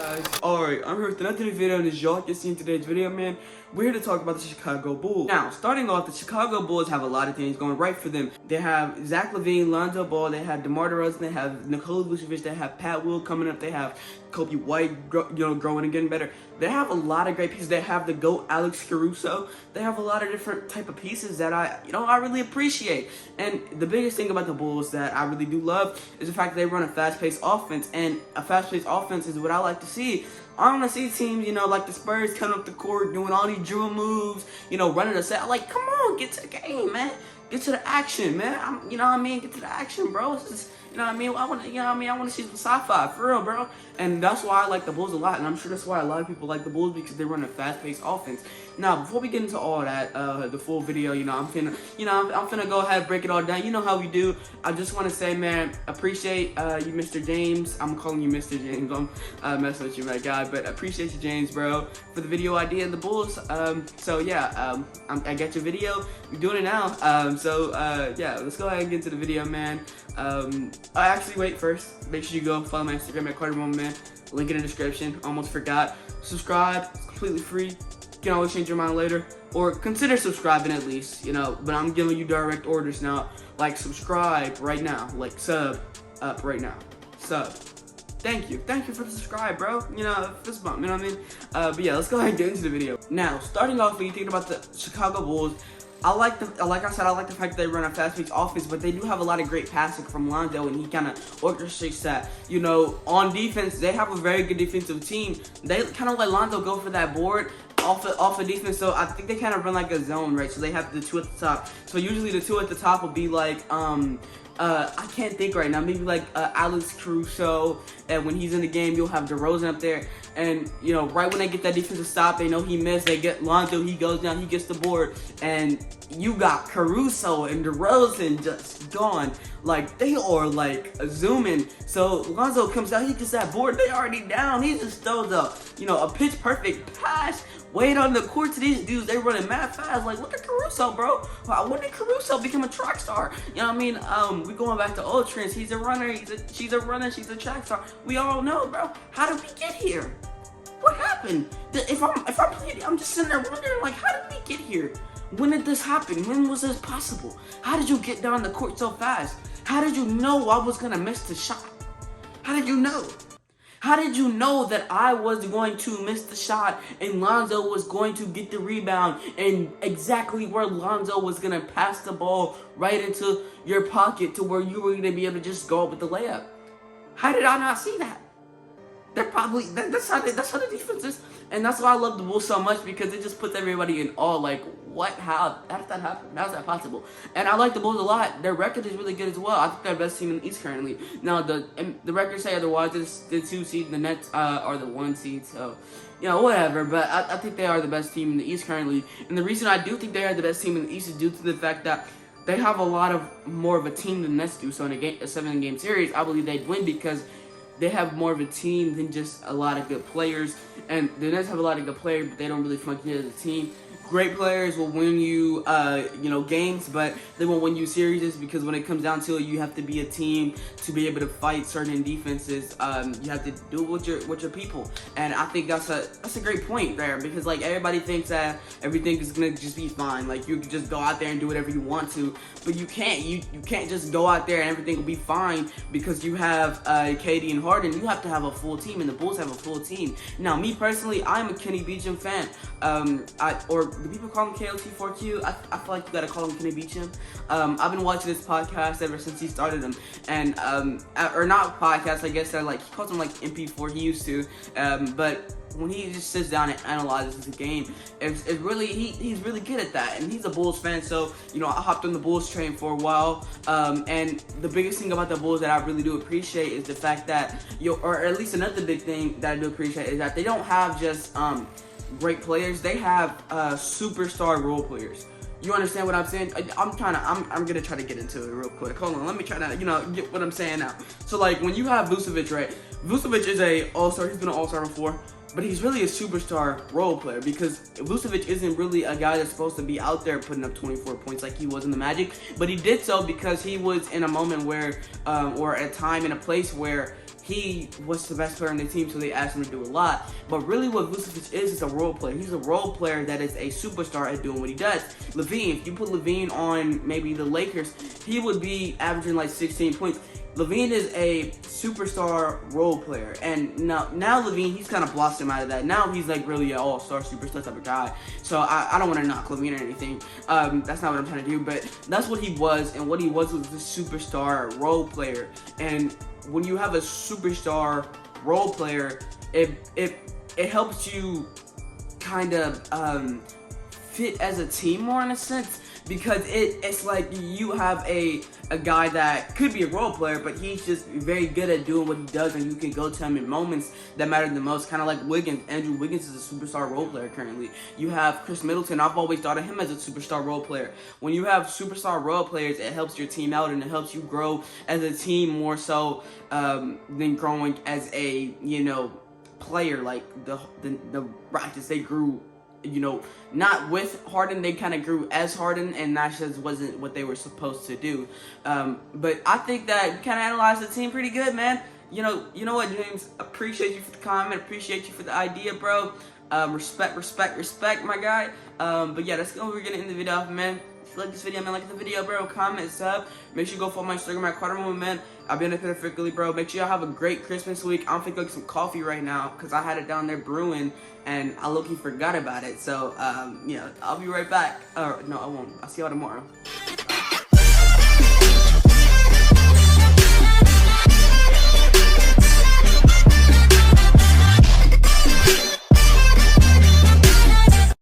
guys. Alright, I'm here with another video, and as y'all can see in today's video, man, we're here to talk about the Chicago Bulls. Now, starting off, the Chicago Bulls have a lot of things going right for them. They have Zach LaVine, Lonzo Ball, they have DeMar DeRozan, they have Nikola Vucevic, they have Pat Will coming up, they have Kobe White, growing and getting better. They have a lot of great pieces. They have the GOAT Alex Caruso. They have a lot of different type of pieces that I really appreciate. And the biggest thing about the Bulls that I really do love is the fact that they run a fast-paced offense. And a fast-paced offense is what I like to see. I want to see teams, like the Spurs coming up the court, doing all these drill moves, running a set. Like, come on, get to the game, man. Get to the action, man. Get to the action, bro. It's just, I want to see some sci-fi, for real, bro. And that's why I like the Bulls a lot, and I'm sure that's why a lot of people like the Bulls, because they run a fast-paced offense. Now, before we get into all that, the full video, I'm finna go ahead and break it all down. You know how we do. I just want to say, man, appreciate you, Mr. James. I'm calling you Mr. James. I'm messing with you, my guy, but appreciate you, James, bro, for the video idea of the Bulls. So yeah, I got your video. We're doing it now. Yeah, let's go ahead and get into the video, man. Actually, wait, first, make sure you go follow my Instagram at CarterMoment, link in the description. Almost forgot. Subscribe, it's completely free. You can always change your mind later, or consider subscribing at least, but I'm giving you direct orders now. Like, subscribe right now, like sub up right now, sub. Thank you for the subscribe, bro. Fist bump, you know what I mean? But yeah, let's go ahead and get into the video. Now, starting off, when you think about the Chicago Bulls, like I said, I like the fact that they run a fast-paced offense, but they do have a lot of great passing from Lonzo, and he kind of orchestrates that. On defense, they have a very good defensive team. They kind of let Lonzo go for that board off of defense, so I think they kind of run like a zone, right? So they have the two at the top. So usually the two at the top will be like, I can't think right now. Maybe like Alex Caruso, and when he's in the game, you'll have DeRozan up there. And right when they get that defensive stop, they know he missed. They get Lonzo, he goes down, he gets the board, and you got Caruso and DeRozan just gone. Like, they are like zooming. So Lonzo comes out, he gets that board. They already down. He just throws a pitch perfect pass. Wait on the court to these dudes. They running mad fast. Like, look at Caruso, bro. When did Caruso become a track star? We going back to old trends. He's a runner. She's a runner. She's a track star. We all know, bro. How did we get here? What happened? If I'm playing, I'm just sitting there wondering, like, how did we get here? When did this happen? When was this possible? How did you get down the court so fast? How did you know I was gonna miss the shot? How did you know? How did you know that I was going to miss the shot and Lonzo was going to get the rebound, and exactly where Lonzo was going to pass the ball right into your pocket to where you were going to be able to just go up with the layup? How did I not see that? That's how the defense is. And that's why I love the Bulls so much, because it just puts everybody in awe. Like, what? How did that happen? How is that possible? And I like the Bulls a lot. Their record is really good as well. I think they're the best team in the East currently. Now, the records say otherwise. It's the 2 seed. The Nets are the 1 seed. So, whatever. But I think they are the best team in the East currently. And the reason I do think they are the best team in the East is due to the fact that they have a lot of more of a team than the Nets do. So in a 7-game series, I believe they'd win because they have more of a team than just a lot of good players. And the Nets have a lot of good players, but they don't really function as a team. Great players will win you, games, but they won't win you series, because when it comes down to it, you have to be a team to be able to fight certain defenses. You have to do it with your people, and I think that's a great point there, because like everybody thinks that everything is gonna just be fine, like you can just go out there and do whatever you want to, but you can't. You can't just go out there and everything will be fine because you have KD and Harden. You have to have a full team, and the Bulls have a full team. Now, me personally, I'm a Kenny Beecham fan. Do people call him KOT4Q? I feel like you gotta call him Kenny Beecham. I've been watching this podcast ever since he started them, and or not podcast, I guess. He calls him like MP4. He used to, but when he just sits down and analyzes the game, it's really he's really good at that, and he's a Bulls fan. So I hopped on the Bulls train for a while, and the biggest thing about the Bulls that I really do appreciate is the fact that or at least another big thing that I do appreciate is that they don't have just great players. They have superstar role players. You understand what I'm saying? I'm gonna try to get into it real quick. Hold on, let me try to get what I'm saying now. So like when you have Vucevic, right? Vucevic is a all-star. He's been an all-star before, but he's really a superstar role player, because Vucevic isn't really a guy that's supposed to be out there putting up 24 points like he was in the Magic, but he did so because he was in a moment where, or a time in a place where he was the best player on the team, so they asked him to do a lot. But really what Vucevic is a role player. He's a role player that is a superstar at doing what he does. LaVine, if you put LaVine on maybe the Lakers, he would be averaging like 16 points. LaVine is a superstar role player, and now LaVine, he's kind of blossomed out of that. Now he's like really an all-star superstar type of guy. So I don't want to knock LaVine or anything. That's not what I'm trying to do, but that's what he was, and what he was a superstar role player. And when you have a superstar role player, it helps you kind of fit as a team more in a sense, because it's like you have a guy that could be a role player, but he's just very good at doing what he does, and you can go to him in moments that matter the most, kind of like Wiggins. Andrew Wiggins is a superstar role player currently. You have Chris Middleton. I've always thought of him as a superstar role player. When you have superstar role players, it helps your team out, and it helps you grow as a team more so than growing as a, you know, player. Like the Rockets, they grew, you know, not with Harden, they kind of grew as Harden, and that just wasn't what they were supposed to do. But I think that you kind of analyzed the team pretty good, man. You know what, James? Appreciate you for the comment. Appreciate you for the idea, bro. Respect, my guy. But yeah, that's we're gonna end the video off, man. If you like this video, man, like the video, bro. Comment, sub. Make sure you go follow my Instagram at Carter, man. I've been up here frequently, bro. Make sure y'all have a great Christmas week. I'm finna go get some coffee right now because I had it down there brewing, and I low-key forgot about it. So, yeah, I'll be right back. No, I won't. I'll see y'all tomorrow.